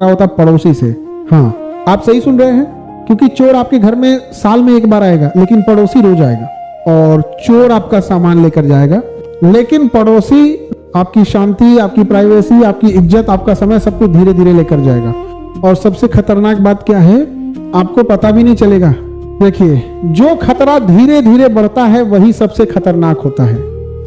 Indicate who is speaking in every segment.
Speaker 1: होता पड़ोसी से। हाँ, आप सही सुन रहे हैं, क्योंकि चोर आपके घर में साल में एक बार आएगा, लेकिन पड़ोसी रोज आएगा। और चोर आपका सामान लेकर जाएगा, लेकिन पड़ोसी आपकी शांति, आपकी प्राइवेसी, आपकी इज्जत, आपका समय, सब कुछ धीरे धीरे लेकर जाएगा। और सबसे खतरनाक बात क्या है, आपको पता भी नहीं चलेगा। देखिए, जो खतरा धीरे धीरे बढ़ता है वही सबसे खतरनाक होता है,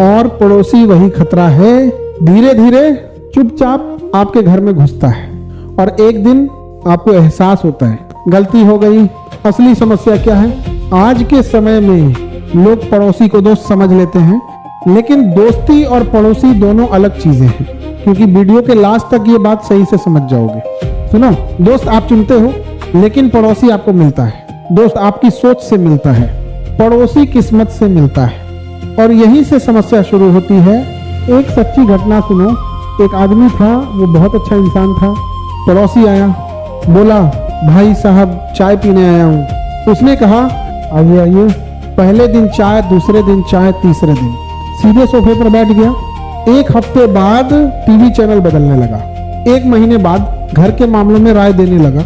Speaker 1: और पड़ोसी वही खतरा है, धीरे धीरे चुपचाप आपके घर में घुसता है और एक दिन आपको एहसास होता है गलती हो गई। असली समस्या क्या है, आज के समय में लोग पड़ोसी को दोस्त समझ लेते हैं, लेकिन दोस्ती और पड़ोसी दोनों अलग चीजें हैं। क्योंकि वीडियो के लास्ट तक ये बात सही से समझ जाओगे। सुनो, दोस्त आप चुनते हो, लेकिन पड़ोसी आपको मिलता है। दोस्त आपकी सोच से मिलता है, पड़ोसी किस्मत से मिलता है। और यहीं से समस्या शुरू होती है। एक सच्ची घटना सुनो। एक आदमी था, वो बहुत अच्छा इंसान था। पड़ोसी आया, बोला, भाई साहब चाय पीने आया हूँ। उसने कहा, आइए आइए। पहले दिन चाय, दूसरे दिन चाय, तीसरे दिन सीधे सोफे पर बैठ गया। एक हफ्ते बाद टीवी चैनल बदलने लगा। 1 महीने बाद घर के मामलों में राय देने लगा।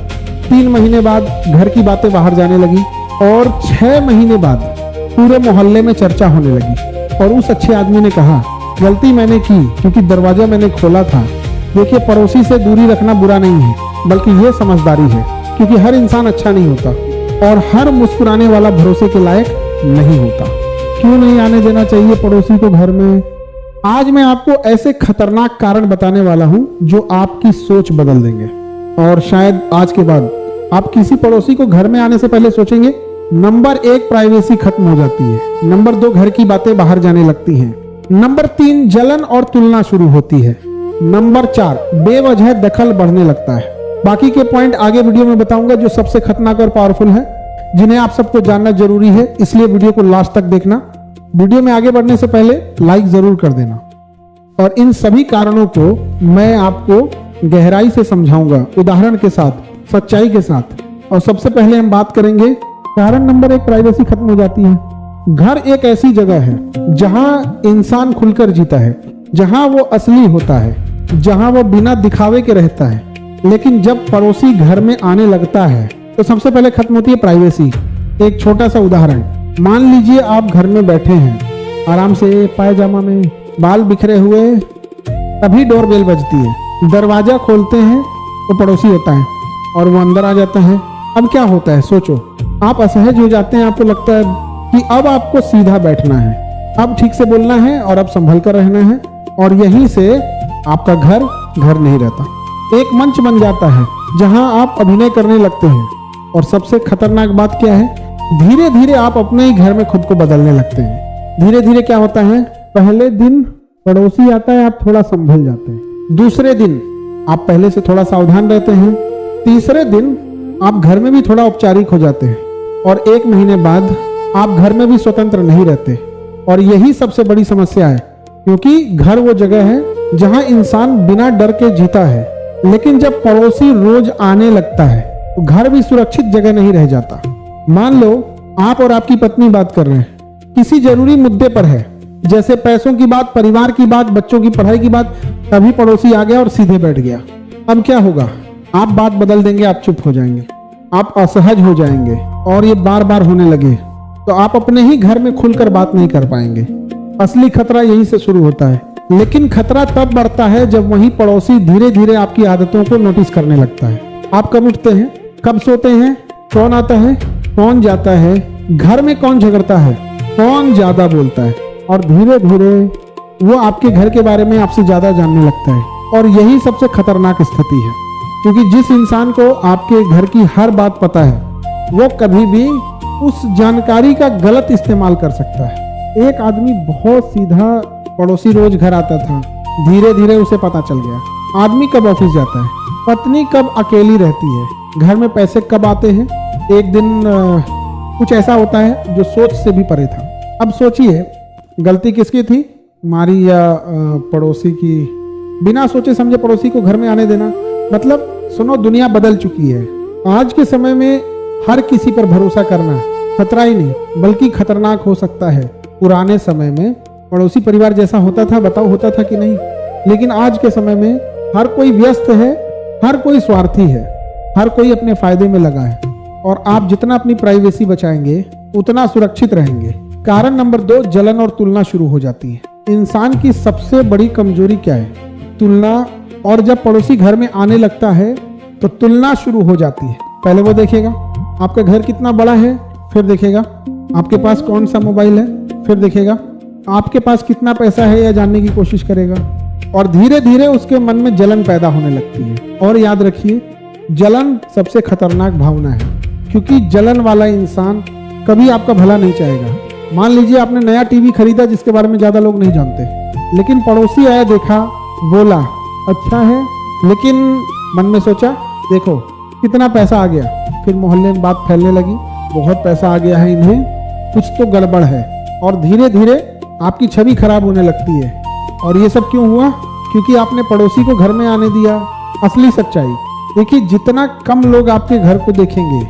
Speaker 1: 3 महीने बाद घर की बातें बाहर जाने लगी, और 6 महीने बाद पूरे मोहल्ले में चर्चा होने लगी। और उस अच्छे आदमी ने कहा, गलती मैंने की, क्योंकि दरवाजा मैंने खोला था। देखिए, पड़ोसी से दूरी रखना बुरा नहीं है, बल्कि यह समझदारी है, क्योंकि हर इंसान अच्छा नहीं होता और हर मुस्कुराने वाला भरोसे के लायक नहीं होता। क्यों नहीं आने देना चाहिए पड़ोसी को घर में? आज मैं आपको ऐसे खतरनाक कारण बताने वाला हूं जो आपकी सोच बदल देंगे। और शायद आज के बाद आप किसी पड़ोसी को घर में आने से पहले सोचेंगे। नंबर 1, प्राइवेसी खत्म हो जाती है। नंबर 2, घर की बातें बाहर जाने लगती हैं। नंबर 3, जलन और तुलना शुरू होती है। नंबर 4, बेवजह दखल बढ़ने लगता है। बाकी के पॉइंट आगे वीडियो में बताऊंगा, जो सबसे खतरनाक और पावरफुल है, जिन्हें आप सबको जानना जरूरी है। इसलिए वीडियो को लास्ट तक देखना। वीडियो में आगे बढ़ने से पहले लाइक जरूर कर देना। और इन सभी कारणों को मैं आपको गहराई से समझाऊंगा, उदाहरण के साथ, सच्चाई के साथ। और सबसे पहले हम बात करेंगे कारण नंबर 1, प्राइवेसी खत्म हो जाती है। घर एक ऐसी जगह है जहां इंसान खुलकर जीता है, जहां वो असली होता है, जहां वो बिना दिखावे के रहता है। लेकिन जब पड़ोसी घर में आने लगता है तो सबसे पहले खत्म होती है प्राइवेसी। एक छोटा सा उदाहरण, मान लीजिए आप घर में बैठे हैं, आराम से पायजामा में, बाल बिखरे हुए, तभी डोरबेल बजती है। दरवाजा खोलते हैं तो पड़ोसी होता है और वो अंदर आ जाता है। अब क्या होता है सोचो, आप असहज हो जाते हैं। आपको लगता है कि अब आपको सीधा बैठना है, अब ठीक से बोलना है और अब संभल कर रहना है। और यहीं से आपका घर नहीं रहता, एक मंच बन जाता है जहां आप अभिनय करने लगते हैं। और सबसे खतरनाक बात क्या है, धीरे धीरे आप अपने ही घर में खुद को बदलने लगते हैं। धीरे धीरे क्या होता है, पहले दिन पड़ोसी आता है, आप थोड़ा संभल जाते हैं। दूसरे दिन आप पहले से थोड़ा सावधान रहते हैं। तीसरे दिन आप घर में भी थोड़ा औपचारिक हो जाते हैं। और 1 महीने बाद आप घर में भी स्वतंत्र नहीं रहते। और यही सबसे बड़ी समस्या है, क्योंकि घर वो जगह है जहां इंसान बिना डर के जीता है। लेकिन जब पड़ोसी रोज आने लगता है तो घर भी सुरक्षित जगह नहीं रह जाता। मान लो आप और आपकी पत्नी बात कर रहे हैं, किसी जरूरी मुद्दे पर है, जैसे पैसों की बात, परिवार की बात, बच्चों की पढ़ाई की बात, तभी पड़ोसी आ गया और सीधे बैठ गया। अब क्या होगा, आप बात बदल देंगे, आप चुप हो जाएंगे, आप असहज हो जाएंगे। और ये बार बार होने लगे तो आप अपने ही घर में खुलकर बात नहीं कर पाएंगे। असली खतरा यहीं से शुरू होता है। लेकिन खतरा तब बढ़ता है जब वही पड़ोसी धीरे धीरे आपकी आदतों को नोटिस करने लगता है। आप कब उठते हैं, कब सोते हैं, कौन आता है, कौन जाता है, घर में कौन झगड़ता है, कौन ज्यादा बोलता है। और धीरे धीरे वो आपके घर के बारे में आपसे ज्यादा जानने लगता है। और यही सबसे खतरनाक स्थिति है, क्योंकि जिस इंसान को आपके घर की हर बात पता है, वो कभी भी उस जानकारी का गलत इस्तेमाल कर सकता है। एक आदमी बहुत सीधा, पड़ोसी रोज घर आता था, धीरे धीरे उसे पता चल गया आदमी कब ऑफिस जाता है, पत्नी कब अकेली रहती है, घर में पैसे कब आते हैं। एक दिन कुछ ऐसा होता है जो सोच से भी परे था। अब सोचिए, गलती किसकी थी, हमारी या पड़ोसी की? बिना सोचे समझे पड़ोसी को घर में आने देना। मतलब सुनो, दुनिया बदल चुकी है। आज के समय में हर किसी पर भरोसा करना खतरा ही नहीं बल्कि खतरनाक हो सकता है। पुराने समय में पड़ोसी परिवार जैसा होता था, बताओ होता था कि नहीं? लेकिन आज के समय में हर कोई व्यस्त है, हर कोई स्वार्थी है, हर कोई अपने फायदे में लगा है और आप जितना अपनी प्राइवेसी बचाएंगे उतना सुरक्षित रहेंगे। कारण नंबर 2, जलन और तुलना शुरू हो जाती है। इंसान की सबसे बड़ी कमजोरी क्या है? तुलना। और जब पड़ोसी घर में आने लगता है तो तुलना शुरू हो जाती है। पहले वो देखेगा आपका घर कितना बड़ा है, फिर देखेगा आपके पास कौन सा मोबाइल है, फिर देखेगा आपके पास कितना पैसा है, यह जानने की कोशिश करेगा और धीरे धीरे उसके मन में जलन पैदा होने लगती है। और याद रखिए, जलन सबसे खतरनाक भावना है, क्योंकि जलन वाला इंसान कभी आपका भला नहीं चाहेगा। मान लीजिए आपने नया टीवी खरीदा जिसके बारे में ज्यादा लोग नहीं जानते, लेकिन पड़ोसी आया, देखा, बोला अच्छा है, लेकिन मन में सोचा देखो कितना पैसा आ गया। फिर मोहल्ले में बात फैलने लगी, बहुत पैसा आ गया है इन्हें, कुछ तो गड़बड़ है। और धीरे धीरे आपकी छवि खराब होने लगती है। और ये सब क्यों हुआ? क्योंकि आपने पड़ोसी को घर में आने दिया। असली सच्चाई देखिए, जितना कम लोग आपके घर को देखेंगे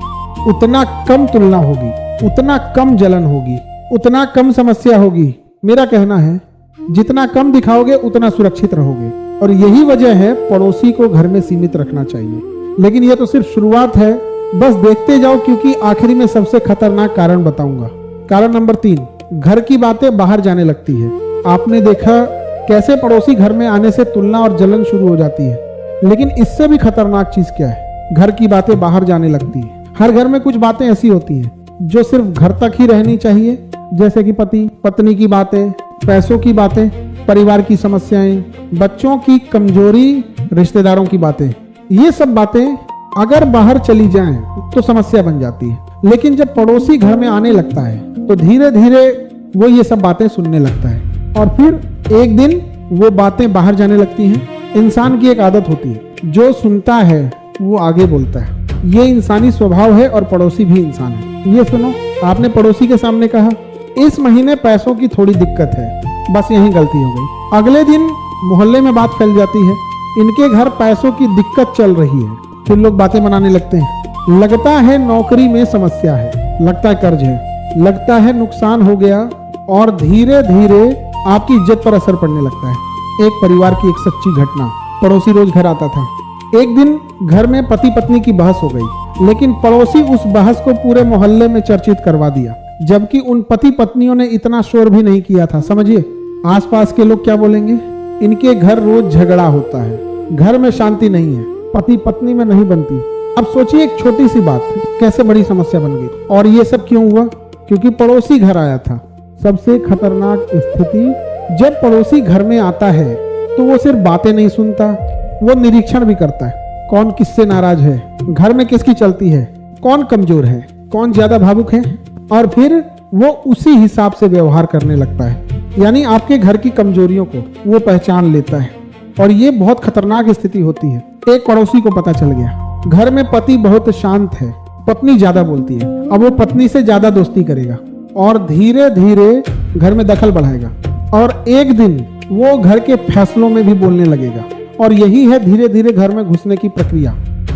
Speaker 1: उतना कम तुलना होगी, उतना कम जलन होगी, उतना कम समस्या होगी। मेरा कहना है जितना कम दिखाओगे उतना सुरक्षित रहोगे। और यही वजह है पड़ोसी को घर में सीमित रखना चाहिए। लेकिन यह तो सिर्फ शुरुआत है, बस देखते जाओ, क्योंकि आखिरी में सबसे खतरनाक कारण बताऊंगा। कारण नंबर 3, घर की बातें बाहर जाने लगती है। आपने देखा कैसे पड़ोसी घर में आने से तुलना और जलन शुरू हो जाती है, लेकिन इससे भी खतरनाक चीज क्या है? घर की बातें बाहर जाने लगती है। हर घर में कुछ बातें ऐसी होती हैं जो सिर्फ घर तक ही रहनी चाहिए, जैसे कि पति पत्नी की बातें, पैसों की बातें, परिवार की समस्याएं, बच्चों की कमजोरी, रिश्तेदारों की बातें। ये सब बातें अगर बाहर चली जाएं तो समस्या बन जाती है। लेकिन जब पड़ोसी घर में आने लगता है तो धीरे धीरे वो ये सब बातें सुनने लगता है और फिर एक दिन वो बातें बाहर जाने लगती हैं। इंसान की एक आदत होती है, जो सुनता है वो आगे बोलता है। ये इंसानी स्वभाव है और पड़ोसी भी इंसान है। ये सुनो, आपने पड़ोसी के सामने कहा इस महीने पैसों की थोड़ी दिक्कत है, बस यही गलती हो गई। अगले दिन मोहल्ले में बात फैल जाती है, इनके घर पैसों की दिक्कत चल रही है। फिर लोग बातें बनाने लगते हैं, लगता है नौकरी में समस्या है, लगता है कर्ज है, लगता है नुकसान हो गया, और धीरे धीरे आपकी इज्जत पर असर पड़ने लगता है। एक परिवार की एक सच्ची घटना, पड़ोसी रोज घर आता था। एक दिन घर में पति पत्नी की बहस हो गई, लेकिन पड़ोसी उस बहस को पूरे मोहल्ले में चर्चित करवा दिया, जबकि उन पति पत्नियों ने इतना शोर भी नहीं किया था। समझिए आसपास के लोग क्या बोलेंगे? इनके घर रोज झगड़ा होता है, घर में शांति नहीं है, पति पत्नी में नहीं बनती। अब सोचिए एक छोटी सी बात कैसे बड़ी समस्या बन गई। और ये सब क्यों हुआ? क्योंकि पड़ोसी घर आया था। सबसे खतरनाक स्थिति, जब पड़ोसी घर में आता है तो वो सिर्फ बातें नहीं सुनता, वो निरीक्षण भी करता है। कौन किससे नाराज है, घर में किसकी चलती है, कौन कमजोर है, कौन ज्यादा भावुक है, और फिर वो उसी हिसाब से व्यवहार करने लगता है। यानी आपके घर की कमजोरियों को वो पहचान लेता है। और ये बहुत खतरनाक स्थिति होती है। एक पड़ोसी को पता चल गया घर में पति बहुत शांत है, पत्नी ज्यादा बोलती है। अब वो पत्नी से ज्यादा दोस्ती करेगा और धीरे धीरे घर में दखल बढ़ाएगा, और एक दिन वो घर के फैसलों में भी बोलने लगेगा। और यही है धीरे धीरे घर में घुसने की प्रक्रिया,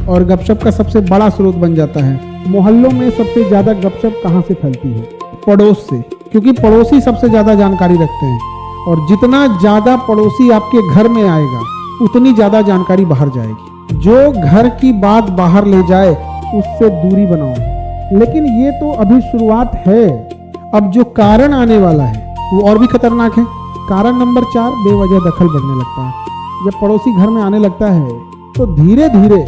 Speaker 1: और गपशप का सबसे बड़ा स्रोत बन जाता है। मोहल्लों में सबसे ज्यादा गपशप कहाँ से फैलती है? पड़ोस से, क्योंकि पड़ोसी सबसे ज्यादा जानकारी रखते हैं। और जितना ज्यादा पड़ोसी आपके घर में आएगा उतनी ज्यादा जानकारी बाहर जाएगी। जो घर की बात बाहर ले जाए उससे दूरी बनाओ। लेकिन ये तो अभी शुरुआत है, अब जो कारण आने वाला है वो और भी खतरनाक है। कारण नंबर 4, बेवजह दखल बढ़ने लगता है। जब पड़ोसी घर में आने लगता है तो धीरे धीरे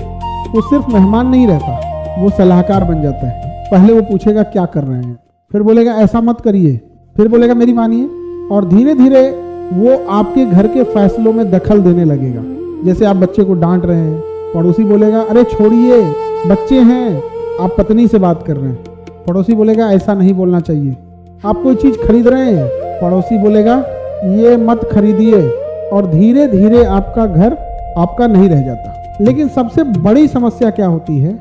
Speaker 1: वो सिर्फ मेहमान नहीं रहता, वो सलाहकार बन जाता है। पहले वो पूछेगा क्या कर रहे हैं, फिर बोलेगा ऐसा मत करिए, फिर बोलेगा मेरी मानिए, और धीरे धीरे वो आपके घर के फैसलों में दखल देने लगेगा। जैसे आप बच्चे को डांट रहे हैं, पड़ोसी बोलेगा अरे छोड़िए बच्चे हैं, आप पत्नी से बात कर रहे हैं, पड़ोसी बोलेगा ऐसा नहीं बोलना चाहिए। आप कोई चीज खरीद रहे हैं, पड़ोसी बोलेगा ये मत खरीदिए, और धीरे धीरे आपका घर आपका नहीं रह जाता। लेकिन सबसे बड़ी समस्या क्या होती है,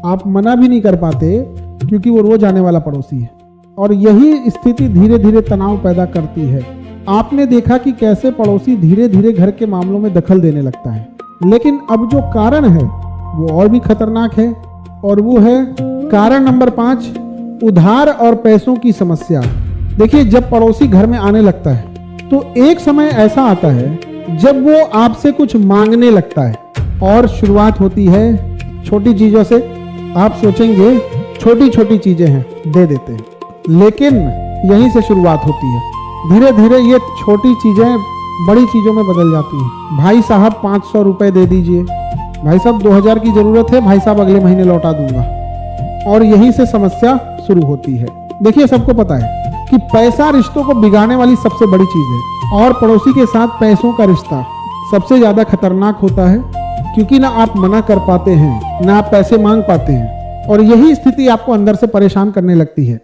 Speaker 1: आप मना भी नहीं कर पाते क्योंकि वो रोज आने वाला पड़ोसी है, और यही स्थिति धीरे धीरे तनाव पैदा करती है। आपने देखा कि कैसे पड़ोसी धीरे धीरे घर के मामलों में दखल देने लगता है। लेकिन अब जो कारण है वो और भी खतरनाक है, और वो है कारण नंबर 5, उधार और पैसों की समस्या। देखिए जब पड़ोसी घर में आने लगता है तो एक समय ऐसा आता है जब वो आपसे कुछ मांगने लगता है, और शुरुआत होती है छोटी चीजों से। आप सोचेंगे छोटी छोटी चीजें हैं, दे देते हैं, लेकिन यहीं से शुरुआत होती है। धीरे धीरे ये छोटी चीजें बड़ी चीजों में बदल जाती हैं। भाई साहब 500 रुपए दे दीजिए, भाई साहब 2000 की जरूरत है, भाई साहब अगले महीने लौटा दूंगा, और यहीं से समस्या शुरू होती है। देखिए, सबको पता है कि पैसा रिश्तों को बिगाड़ने वाली सबसे बड़ी चीज है, और पड़ोसी के साथ पैसों का रिश्ता सबसे ज्यादा खतरनाक होता है, क्योंकि ना आप मना कर पाते हैं, ना आप पैसे मांग पाते हैं, और यही स्थिति आपको अंदर से परेशान करने लगती है।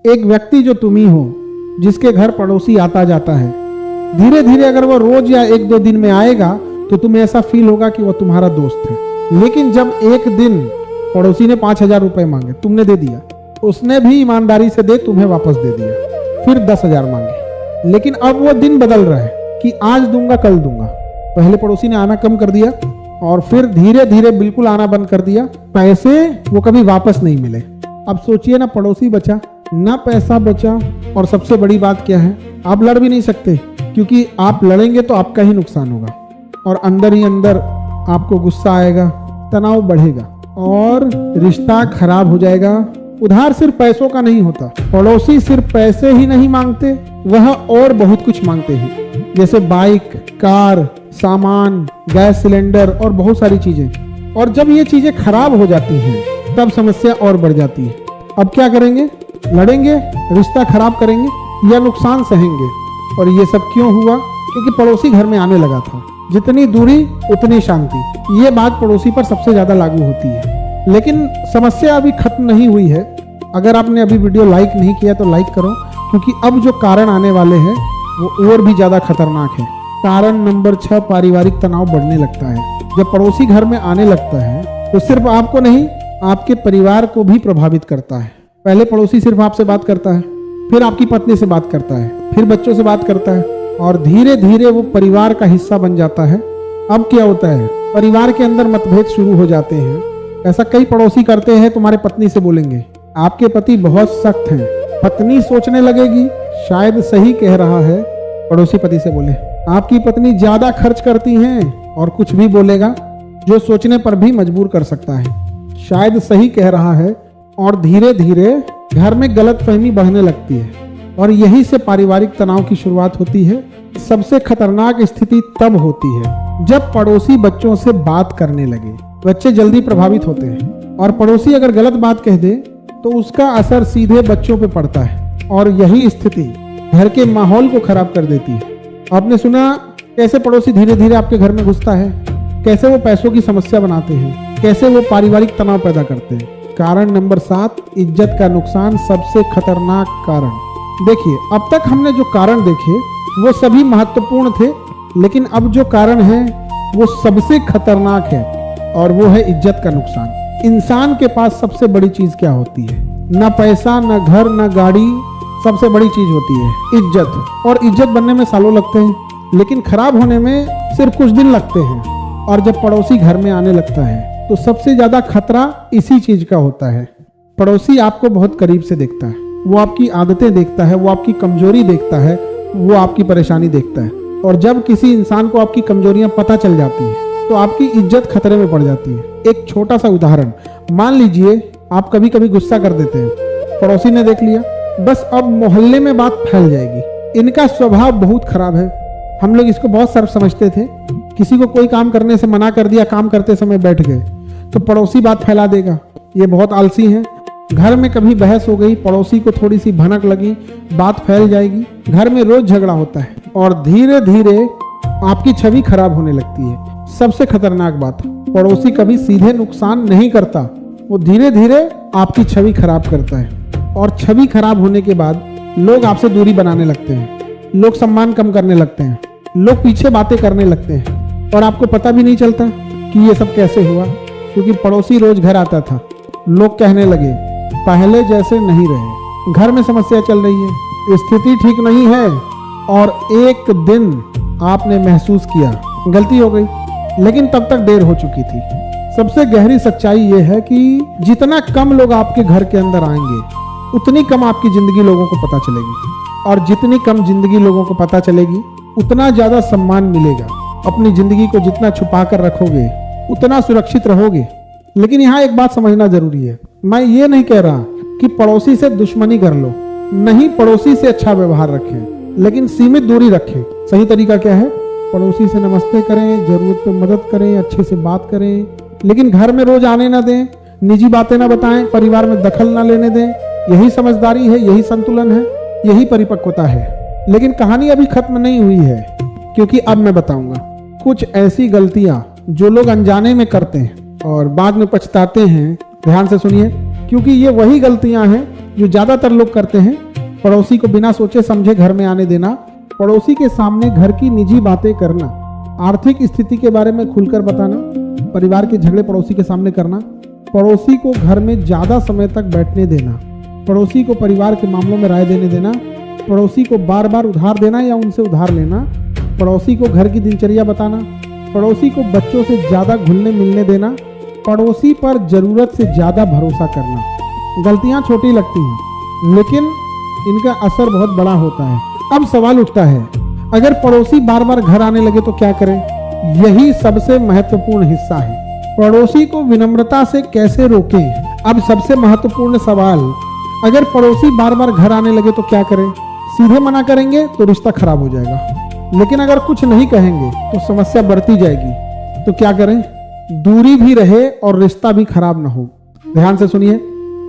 Speaker 1: एक व्यक्ति जो तुम ही हो, जिसके घर पड़ोसी आता जाता है, धीरे धीरे अगर वो रोज या 1-2 दिन में आएगा तो तुम्हें ऐसा फील होगा कि वो तुम्हारा दोस्त है। लेकिन जब एक दिन पड़ोसी ने 5000 रुपए मांगे, तुमने दे दिया, उसने भी ईमानदारी से दे तुम्हें वापस दे दिया, फिर 10,000 मांगे, लेकिन अब वो दिन बदल रहा है कि आज दूंगा कल दूंगा। पहले पड़ोसी ने आना कम कर दिया और फिर धीरे धीरे बिल्कुल आना बंद कर दिया, पैसे वो कभी वापस नहीं मिले। अब सोचिए ना, पड़ोसी बचा ना पैसा बचा, और सबसे बड़ी बात क्या है, आप लड़ भी नहीं सकते, क्योंकि आप लड़ेंगे तो आपका ही नुकसान होगा, और अंदर ही अंदर आपको गुस्सा आएगा, तनाव बढ़ेगा और रिश्ता खराब हो जाएगा। उधार सिर्फ पैसों का नहीं होता, पड़ोसी सिर्फ पैसे ही नहीं मांगते, वह और बहुत कुछ मांगते हैं, जैसे बाइक, कार, सामान, गैस सिलेंडर और बहुत सारी चीजें। और जब ये चीजें खराब हो जाती हैं तब समस्या और बढ़ जाती है। अब क्या करेंगे? लड़ेंगे, रिश्ता खराब करेंगे या नुकसान सहेंगे? और ये सब क्यों हुआ? क्योंकि पड़ोसी घर में आने लगा था। जितनी दूरी उतनी शांति, ये बात पड़ोसी पर सबसे ज्यादा लागू होती है। लेकिन समस्या अभी खत्म नहीं हुई है। अगर आपने अभी वीडियो लाइक नहीं किया तो लाइक करो, क्योंकि अब जो कारण आने वाले हैं वो और भी ज्यादा खतरनाक है। कारण नंबर 6, पारिवारिक तनाव बढ़ने लगता है। जब पड़ोसी घर में आने लगता है तो सिर्फ आपको नहीं, आपके परिवार को भी प्रभावित करता है। पहले पड़ोसी सिर्फ आपसे बात करता है, फिर आपकी पत्नी से बात करता है, फिर बच्चों से बात करता है, और धीरे धीरे वो परिवार का हिस्सा बन जाता है। अब क्या होता है, परिवार के अंदर मतभेद शुरू हो जाते हैं। ऐसा कई पड़ोसी करते हैं, तुम्हारे पत्नी से बोलेंगे आपके पति बहुत सख्त हैं। पत्नी सोचने लगेगी शायद सही कह रहा है, पड़ोसी पति से बोले आपकी पत्नी ज्यादा खर्च करती हैं, और कुछ भी बोलेगा जो सोचने पर भी मजबूर कर सकता है, शायद सही कह रहा है। और धीरे धीरे घर में गलतफहमी बढ़ने लगती है, और यही से पारिवारिक तनाव की शुरुआत होती है। सबसे खतरनाक स्थिति तब होती है जब पड़ोसी बच्चों से बात करने लगे। बच्चे जल्दी प्रभावित होते हैं, और पड़ोसी अगर गलत बात कह दे तो उसका असर सीधे बच्चों पे पड़ता है, और यही स्थिति घर के माहौल को खराब कर देती है। आपने सुना कैसे पड़ोसी धीरे धीरे आपके घर में घुसता है, कैसे वो पैसों की समस्या बनाते हैं, कैसे वो पारिवारिक तनाव पैदा करते हैं। कारण नंबर 7, इज्जत का नुकसान, सबसे खतरनाक कारण। देखिए, अब तक हमने जो कारण देखे वो सभी महत्वपूर्ण थे, लेकिन अब जो कारण है वो सबसे खतरनाक है, और वो है इज्जत का नुकसान। इंसान के पास सबसे बड़ी चीज क्या होती है? ना पैसा, ना घर, ना गाड़ी, सबसे बड़ी चीज होती है इज्जत। और इज्जत बनने में सालों लगते हैं, लेकिन खराब होने में सिर्फ कुछ दिन लगते हैं। और जब पड़ोसी घर में आने लगता है तो सबसे ज्यादा खतरा इसी चीज का होता है। पड़ोसी आपको बहुत करीब से देखता है, वो आपकी आदतें देखता है, वो आपकी कमजोरी देखता है, वो आपकी परेशानी देखता है। और जब किसी इंसान को आपकी कमजोरियां पता चल जाती है तो आपकी इज्जत खतरे में पड़ जाती है। एक छोटा सा उदाहरण, मान लीजिए आप कभी कभी गुस्सा कर देते हैं, पड़ोसी ने देख लिया, बस अब मोहल्ले में बात फैल जाएगी। इनका स्वभाव बहुत खराब है। हम लोग इसको बहुत सर्व समझते थे। किसी को कोई काम करने से मना कर दिया, काम करते समय बैठ गए, तो पड़ोसी बात फैला देगा, ये बहुत आलसी है। घर में कभी बहस हो गई, पड़ोसी को थोड़ी सी भनक लगी, बात फैल जाएगी। घर में रोज झगड़ा होता है, और धीरे धीरे आपकी छवि खराब होने लगती है। सबसे खतरनाक बात, पड़ोसी कभी सीधे नुकसान नहीं करता, वो धीरे धीरे आपकी छवि खराब करता है। और छवि खराब होने के बाद लोग आपसे दूरी बनाने लगते हैं, लोग सम्मान कम करने लगते हैं, लोग पीछे बातें करने लगते हैं, और आपको पता भी नहीं चलता कि ये सब कैसे हुआ, क्योंकि पड़ोसी रोज घर आता था। लोग कहने लगे पहले जैसे नहीं रहे, घर में समस्या चल रही है, स्थिति ठीक नहीं है। और एक दिन आपने महसूस किया गलती हो गई, लेकिन तब तक देर हो चुकी थी। सबसे गहरी सच्चाई यह है कि जितना कम लोग आपके घर के अंदर आएंगे, उतनी कम आपकी जिंदगी लोगों को पता चलेगी, और जितनी कम जिंदगी लोगों को पता चलेगी उतना ज्यादा सम्मान मिलेगा। अपनी जिंदगी को जितना छुपा कर रखोगे उतना सुरक्षित रहोगे। लेकिन यहाँ एक बात समझना जरूरी है, मैं ये नहीं कह रहा कि पड़ोसी से दुश्मनी कर लो, नहीं, पड़ोसी से अच्छा व्यवहार रखें, लेकिन सीमित दूरी रखें। सही तरीका क्या है? पड़ोसी से नमस्ते करें, जरूरत पे मदद करें, अच्छे से बात करें, लेकिन घर में रोज आने ना दें, निजी बातें ना बताएं, परिवार में दखल ना लेने दें। यही समझदारी है, यही संतुलन है, यही परिपक्वता है। लेकिन कहानी अभी खत्म नहीं हुई है, क्योंकि अब मैं बताऊंगा कुछ ऐसी गलतियां जो लोग अनजाने में करते हैं और बाद में पछताते हैं। ध्यान से सुनिए, क्योंकि ये वही गलतियां हैं जो ज्यादातर लोग करते हैं। पड़ोसी को बिना सोचे समझे घर में आने देना, पड़ोसी के सामने घर की निजी बातें करना, आर्थिक स्थिति के बारे में खुलकर बताना, परिवार के झगड़े पड़ोसी के सामने करना, पड़ोसी को घर में ज्यादा समय तक बैठने देना, पड़ोसी को परिवार के मामलों में राय देने देना, पड़ोसी को बार बार उधार देना या उनसे उधार लेना, पड़ोसी को घर की दिनचर्या बताना, पड़ोसी को बच्चों से ज्यादा घुलने मिलने देना, पड़ोसी पर जरूरत से ज्यादा भरोसा करना। गलतियां छोटी लगती हैं, लेकिन इनका असर बहुत बड़ा होता है। अब सवाल उठता है, अगर पड़ोसी बार बार घर आने लगे तो क्या करें? यही सबसे महत्वपूर्ण हिस्सा है। पड़ोसी को विनम्रता से कैसे रोकें? अब सबसे महत्वपूर्ण सवाल, अगर पड़ोसी बार बार घर आने लगे तो क्या करें? सीधे मना करेंगे तो रिश्ता खराब हो जाएगा, लेकिन अगर कुछ नहीं कहेंगे तो समस्या बढ़ती जाएगी। तो क्या करें? दूरी भी रहे और रिश्ता भी खराब ना हो। ध्यान से सुनिए,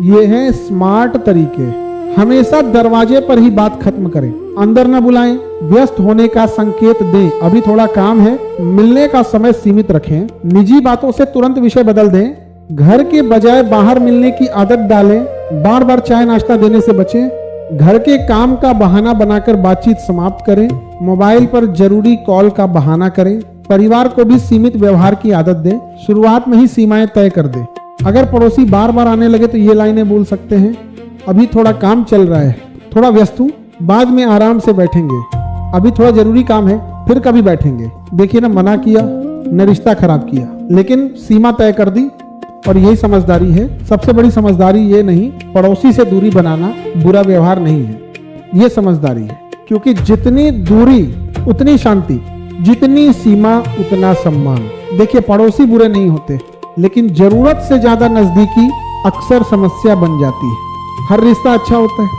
Speaker 1: ये है स्मार्ट तरीके। हमेशा दरवाजे पर ही बात खत्म करें, अंदर ना बुलाएं, व्यस्त होने का संकेत दें, अभी थोड़ा काम है, मिलने का समय सीमित रखें, निजी बातों से तुरंत विषय बदल दें, घर के बजाय बाहर मिलने की आदत डालें, बार बार चाय नाश्ता देने से बचें, घर के काम का बहाना बनाकर बातचीत समाप्त करें, मोबाइल पर जरूरी कॉल का बहाना करें, परिवार को भी सीमित व्यवहार की आदत दें, शुरुआत में ही सीमाएं तय कर दें। अगर पड़ोसी बार बार आने लगे तो ये लाइनें बोल सकते हैं, अभी थोड़ा काम चल रहा है, थोड़ा व्यस्त हूँ, बाद में आराम से बैठेंगे, अभी थोड़ा जरूरी काम है, फिर कभी बैठेंगे। देखिए ना, मना किया न रिश्ता खराब किया, लेकिन सीमा तय कर दी। और यही समझदारी है। सबसे बड़ी समझदारी ये नहीं, पड़ोसी से दूरी बनाना बुरा व्यवहार नहीं है, ये समझदारी है। क्योंकि जितनी दूरी उतनी शांति, जितनी सीमा उतना सम्मान। देखिए, पड़ोसी बुरे नहीं होते, लेकिन जरूरत से ज्यादा नजदीकी अक्सर समस्या बन जाती है। हर रिश्ता अच्छा होता है,